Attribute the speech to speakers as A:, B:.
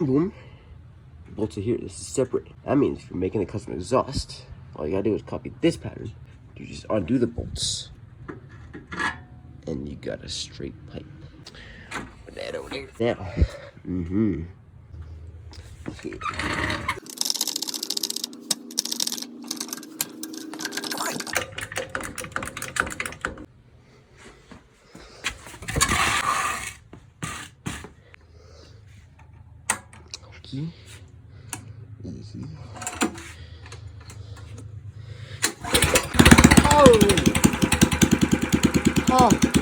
A: Boom. Bolts are here. This is separate. That means if you're making a custom exhaust, all you gotta do is copy this pattern. You just undo the bolts, and you got a straight pipe. Put that over there. Now, okay. Okay. Easy. Oh! Oh!